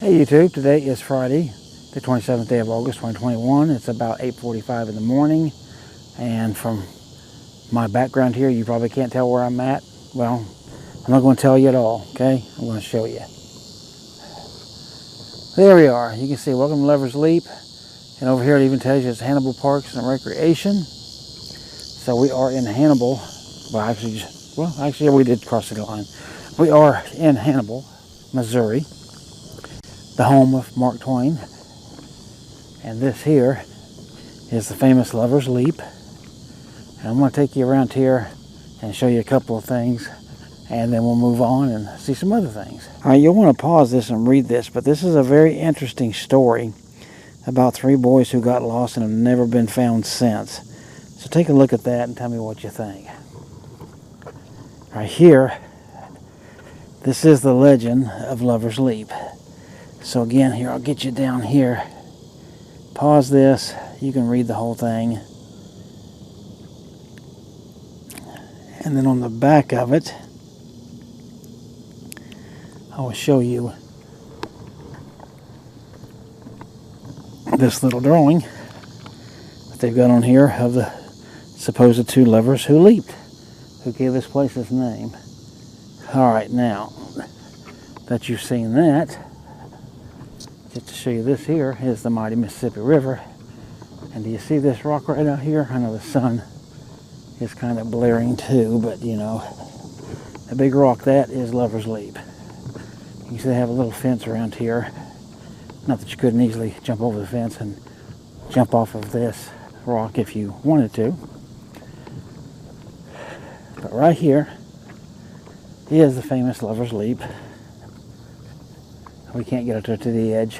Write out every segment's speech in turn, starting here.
Hey YouTube, today is Friday, the 27th day of August 2021. It's about 8:45 in the morning, and from my background here, you probably can't tell where I'm at. Well, I'm not going to tell you at all, okay? I'm going to show you. There we are. You can see welcome to Lover's Leap, and over here it even tells you it's Hannibal Parks and Recreation. So we are in Hannibal. Well, actually, we did cross the line. We are in Hannibal, Missouri, the home of Mark Twain, and this here is the famous Lover's Leap. And I'm going to take you around here and show you a couple of things, and then we'll move on and see some other things. All right, you'll want to pause this and read this, but this is a very interesting story about three boys who got lost and have never been found since. So take a look at that and tell me what you think. Right here, this is the legend of Lover's Leap. So again, here, I'll get you down here. Pause this. You can read the whole thing. And then on the back of it, I will show you this little drawing that they've got on here of the supposed two lovers who leaped, who gave this place its name. All right, now that you've seen that, just to show you, this here is the mighty Mississippi River. And do you see this rock right out here? I know the sun is kind of blaring too, but you know, the big rock, that is Lover's Leap. You see they have a little fence around here. Not that you couldn't easily jump over the fence and jump off of this rock if you wanted to. But right here is the famous Lover's Leap. We can't get up to the edge.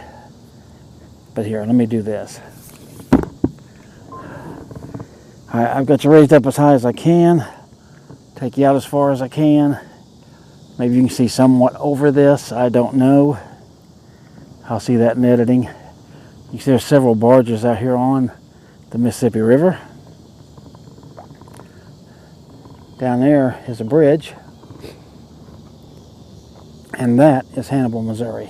But here, let me do this. Alright, I've got you raised up as high as I can. Take you out as far as I can. Maybe you can see somewhat over this. I don't know. I'll see that in editing. You see there's several barges out here on the Mississippi River. Down there is a bridge. And that is Hannibal, Missouri.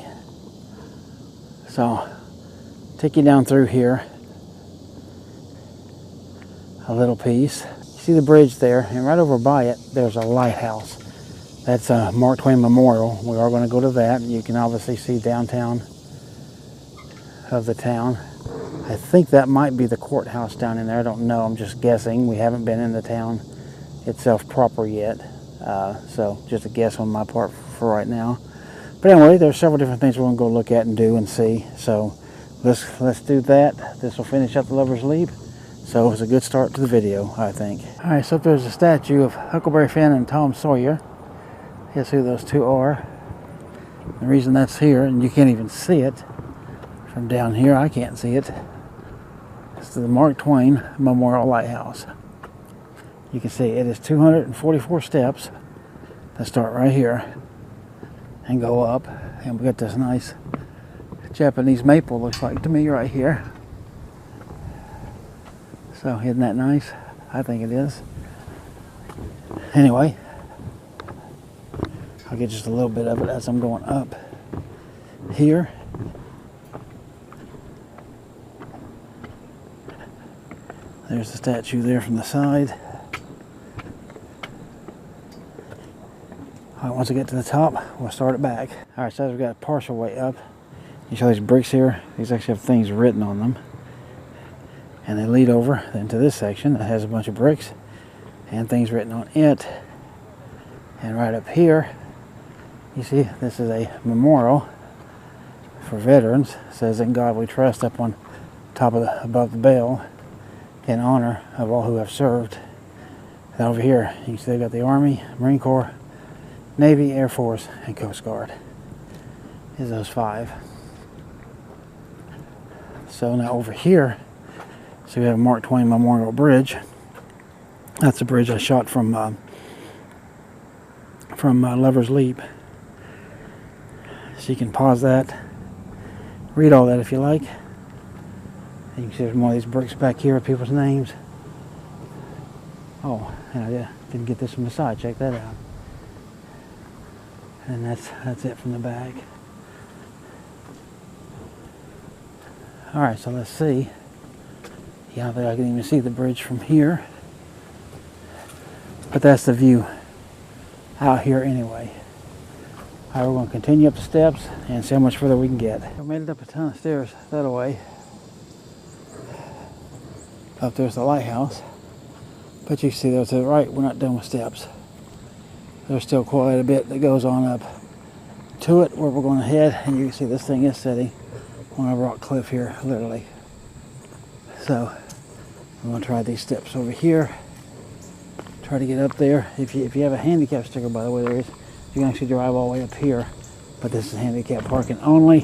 So, take you down through here a little piece. You see the bridge there, and right over by it, there's a lighthouse. That's a Mark Twain Memorial. We are going to go to that. You can obviously see downtown of the town. I think that might be the courthouse down in there. I don't know. I'm just guessing. We haven't been in the town itself proper yet. So just a guess on my part for right now. But anyway, there's several different things we're going to go look at and do and see. So let's do that. This will finish up the Lover's Leap. So it was a good start to the video, I think. All right, so up there's a statue of Huckleberry Finn and Tom Sawyer. Guess who those two are. The reason that's here, and you can't even see it from down here, I can't see it, it's the Mark Twain Memorial Lighthouse. You can see it is 244 steps that start right here and go up, and we got this nice Japanese maple, looks like to me, right here. So isn't that nice? I think it is. Anyway, I'll get just a little bit of it as I'm going up here. There's the statue there from the side. All right, once I get to the top, we'll start it back. All right, so as we've got a partial way up, you see these bricks here? These actually have things written on them. And they lead over into this section that has a bunch of bricks and things written on it. And right up here, you see, this is a memorial for veterans. It says, "In God We Trust," up on top of above the bell, in honor of all who have served. And over here, you can see they've got the Army, Marine Corps, Navy, Air Force, and Coast Guard. Is those five. So now over here, so we have Mark Twain Memorial Bridge. That's a bridge I shot from Lover's Leap. So you can pause that, read all that if you like. And you can see there's more of these bricks back here with people's names. Oh, and I didn't get this from the side. Check that out. And that's it from the back. All right, so let's see. Yeah, I think I can even see the bridge from here. But that's the view out here anyway. All right, we're going to continue up the steps and see how much further we can get. We made it up a ton of stairs that way. Up there's the lighthouse. But you can see there to the right, we're not done with steps. There's still quite a bit that goes on up to it where we're going to head. And you can see this thing is sitting on a rock cliff here, literally. So I'm going to try these steps over here. Try to get up there. If you have a handicap sticker, by the way, there is. You can actually drive all the way up here. But this is handicap parking only.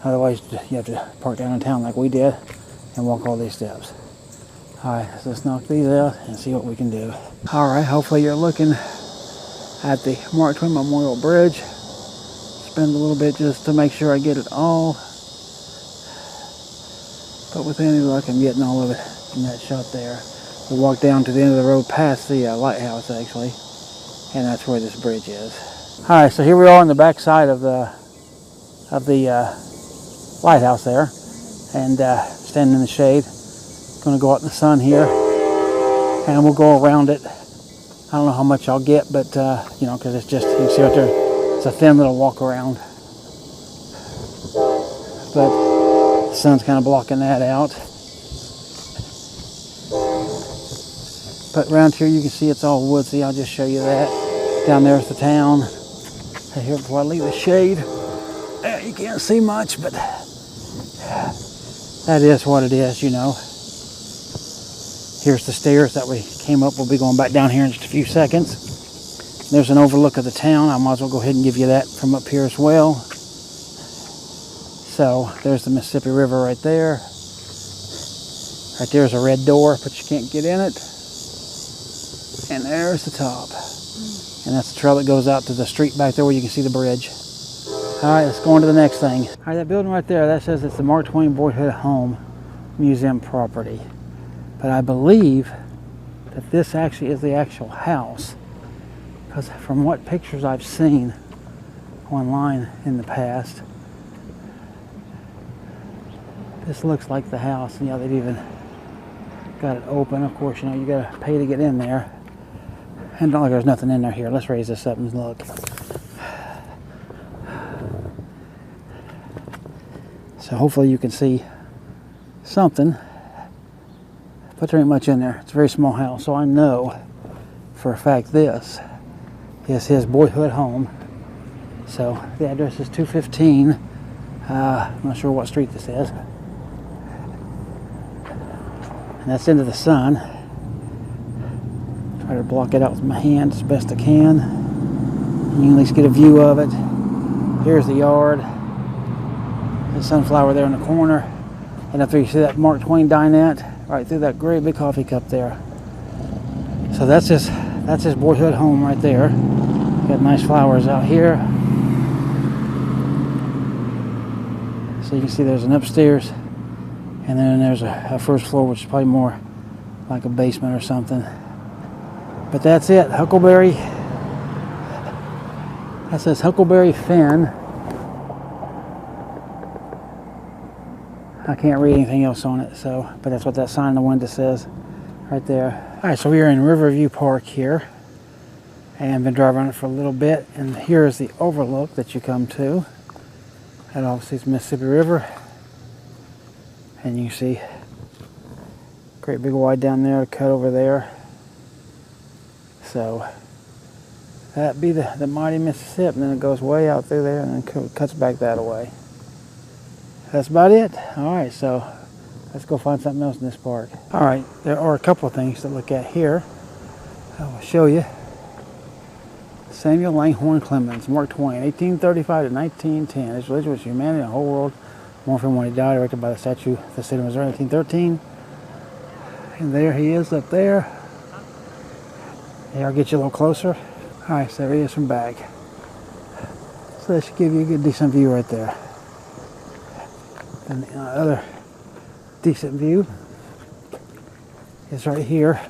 Otherwise, you have to park down in town like we did and walk all these steps. Alright, so let's knock these out and see what we can do. Alright, hopefully you're looking at the Mark Twain Memorial Bridge. Spend a little bit just to make sure I get it all. But with any luck, I'm getting all of it in that shot there. We walk down to the end of the road past the lighthouse, actually. And that's where this bridge is. Alright, so here we are on the back side of the lighthouse there. And standing in the shade. Going to go out in the sun here, and we'll go around it. I don't know how much I'll get, but you know, because it's just, you can see right there, it's a thin little walk around. But the sun's kind of blocking that out. But around here you can see it's all woodsy. I'll just show you that. Down there's the town. Right here before I leave the shade. You can't see much, but that is what it is, you know. Here's the stairs that we came up. We'll be going back down here in just a few seconds. There's an overlook of the town. I might as well go ahead and give you that from up here as well. So there's the Mississippi River right there. Right there's a red door, but you can't get in it. And there's the top. And that's the trail that goes out to the street back there where you can see the bridge. All right, let's go on to the next thing. All right, that building right there, that says it's the Mark Twain Boyhood Home Museum property. But I believe that this actually is the actual house, because from what pictures I've seen online in the past, this looks like the house. And yeah, they've even got it open. Of course, you know, you gotta pay to get in there. And don't look, there's nothing in there here. Let's raise this up and look. So hopefully you can see something. But there ain't much in there. It's a very small house, so I know for a fact this is his boyhood home. So the address is 215. I'm not sure what street this is. And that's into the sun. Try to block it out with my hand as best I can. You can at least get a view of it. Here's the yard. The sunflower there in the corner. And up there you see that Mark Twain dinette. Right through that great big coffee cup there. So that's his boyhood home right there. Got nice flowers out here. So you can see there's an upstairs, and then there's a first floor, which is probably more like a basement or something. But that's it, Huckleberry. That says Huckleberry Finn. I can't read anything else on it, so, but that's what that sign in the window says right there. All right, so we are in Riverview Park here, and been driving on it for a little bit, and here is the overlook that you come to. That obviously is Mississippi River, and you can see great big wide down there, cut over there. So that'd be the mighty Mississippi, and then it goes way out through there, and then cuts back that way. That's about it. All right, so let's go find something else in this park. All right, there are a couple of things to look at here. I will show you. Samuel Langhorne Clemens, Mark Twain, 1835 to 1910. His religion was humanity and the whole world. More from when he died, erected by the statue of the state of Missouri, 1813. And there he is up there. Here, I'll get you a little closer. All right, so there he is from back. So that should give you a good, decent view right there. And the other decent view is right here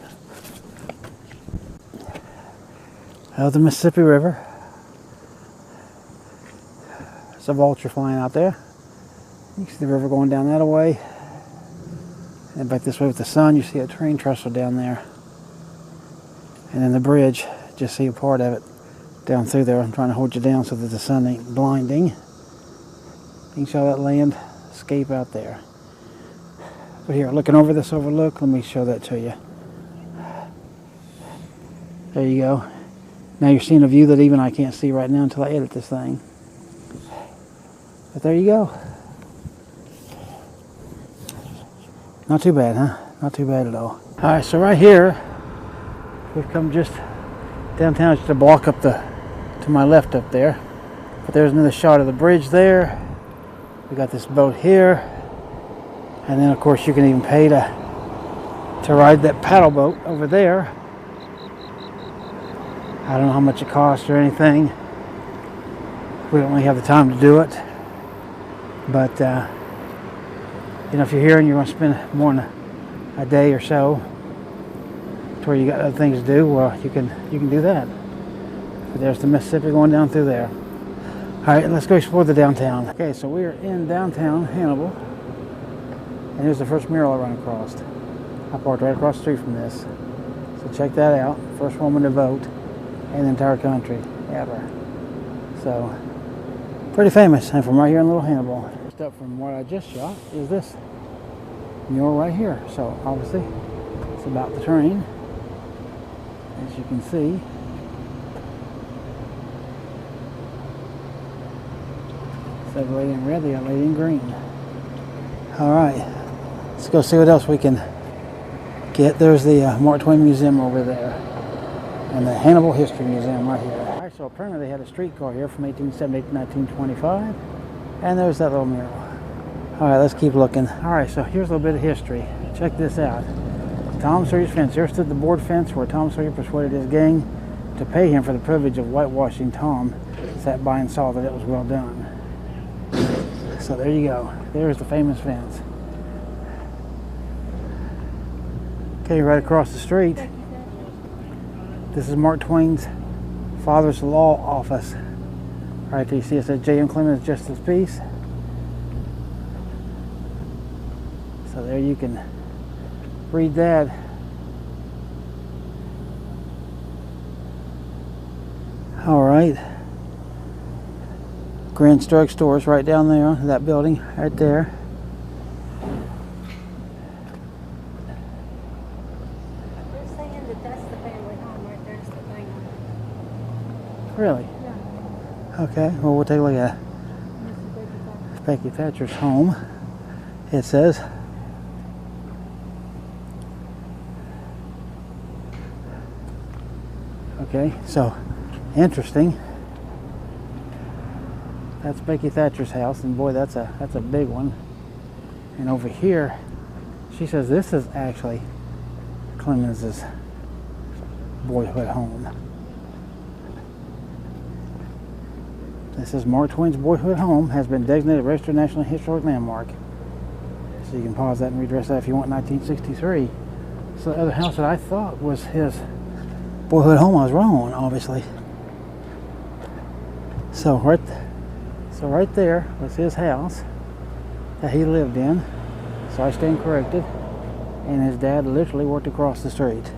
of the Mississippi River. There's a vulture flying out there. You can see the river going down that way. And back this way with the sun, you see a train trestle down there. And then the bridge, just see a part of it down through there. I'm trying to hold you down so that the sun ain't blinding. You can show that landscape out there. But here, looking over this overlook, let me show that to you. There you go. Now you're seeing a view that even I can't see right now until I edit this thing. But there you go. Not too bad, huh? Not too bad at all. Alright, so right here, we've come just downtown, just a block up to my left up there. But there's another shot of the bridge there. We got this boat here. And then of course you can even pay to ride that paddle boat over there. I don't know how much it costs or anything. We don't really have the time to do it. But you know, if you're here and you're going to spend more than a day or so to where you got other things to do, well, you can do that. But there's the Mississippi going down through there. All right, let's go explore the downtown. Okay, so we are in downtown Hannibal, and here's the first mural I run across. I parked right across the street from this. So check that out. First woman to vote in the entire country ever. So pretty famous, and from right here in Little Hannibal. Just up from what I just shot is this mural right here. So obviously it's about the train, as you can see. So the lady in red, the lady in green. All right, let's go see what else we can get. There's the Mark Twain Museum over there, and the Hannibal History Museum right here. All right, so apparently they had a streetcar here from 1878 to 1925, and there's that little mural. All right, let's keep looking. All right, so here's a little bit of history. Check this out. Tom Sawyer's fence. Here stood the board fence where Tom Sawyer persuaded his gang to pay him for the privilege of whitewashing. Tom sat by and saw that it was well done. So there you go. There's the famous fence. Okay, right across the street, this is Mark Twain's father's law office. Right there you see it says J.M. Clemens Justice Peace. So there you can read that. All right. Grand Drug Stores right down there, that building right there. They're saying that that's the family home right there's the thing. Really? Yeah. Okay, well we'll take a look at Becky Thatcher's home. It says. Okay, so interesting. That's Becky Thatcher's house, and boy, that's a big one. And over here, she says this is actually Clemens's boyhood home. This is Mark Twain's boyhood home, has been designated a registered National Historic Landmark. So you can pause that and read the rest of that if you want. 1963. So the other house that I thought was his boyhood home, I was wrong, obviously. So right there was his house that he lived in. So I stand corrected. And his dad literally worked across the street.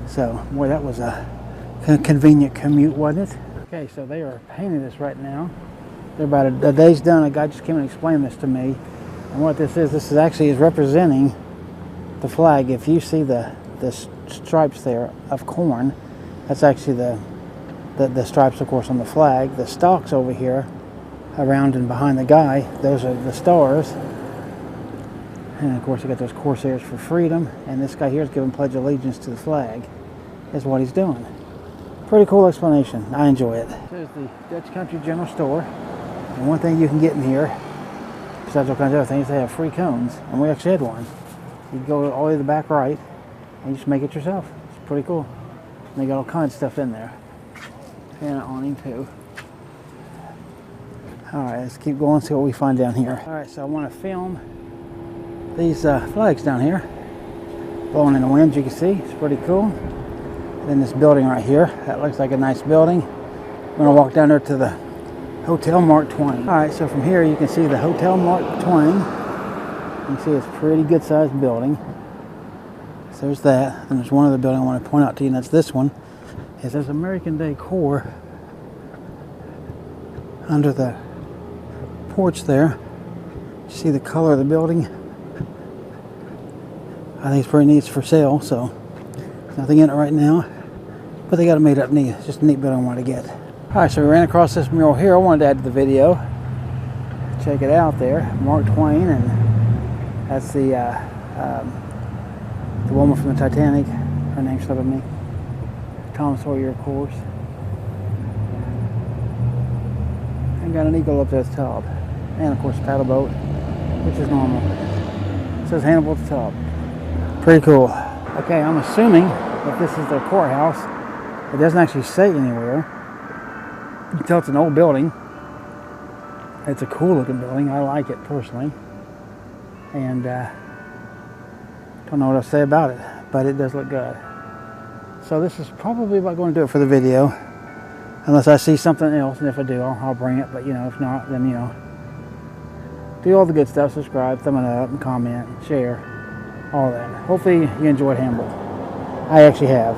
So, boy, that was a convenient commute, wasn't it? Okay, so they are painting this right now. They're about a day's done. A guy just came and explained this to me. And what this is actually representing the flag. If you see the stripes there of corn, that's actually the stripes, of course, on the flag. The stalks over here, around and behind the guy, those are the stars. And of course you got those Corsairs for freedom, and this guy here is giving pledge allegiance to the flag, is what he's doing. Pretty cool explanation. I enjoy it. There's the Dutch Country General Store, and one thing you can get in here, besides all kinds of other things, they have free cones, and we actually had one. You go all the way to the back right, and you just make it yourself. It's pretty cool. And they got all kinds of stuff in there. And an awning too. Alright, let's keep going, see what we find down here. Alright, so I want to film these flags down here. Blowing in the wind, you can see. It's pretty cool. And then this building right here, that looks like a nice building. I'm going to walk down there to Hotel Mark Twain. All right, so from here you can see the Hotel Mark Twain. You can see it's a pretty good sized building. So there's that. Then there's one other building I want to point out to you, and that's this one. There's American decor under the porch there. You see the color of the building? I think it's pretty neat. It's for sale, so there's nothing in it right now. But they got it made up neat. It's just a neat building I wanted to get. Alright, so we ran across this mural here. I wanted to add to the video. Check it out there. Mark Twain, and that's the woman from the Titanic. Her name's slipping me. Tom Sawyer, of course. And got an eagle up there at the top. And of course a paddle boat, which is normal. It says Hannibal at the top. Pretty cool. Okay, I'm assuming that this is the courthouse. It doesn't actually say anywhere. You can tell it's an old building. It's a cool looking building. I like it personally. And don't know what else to say about it, but it does look good. So this is probably about going to do it for the video. Unless I see something else, and if I do, I'll bring it. But you know, if not, then you know, do all the good stuff. Subscribe, thumb it up, and comment, and share, all that. Hopefully you enjoyed Hannibal. I actually have.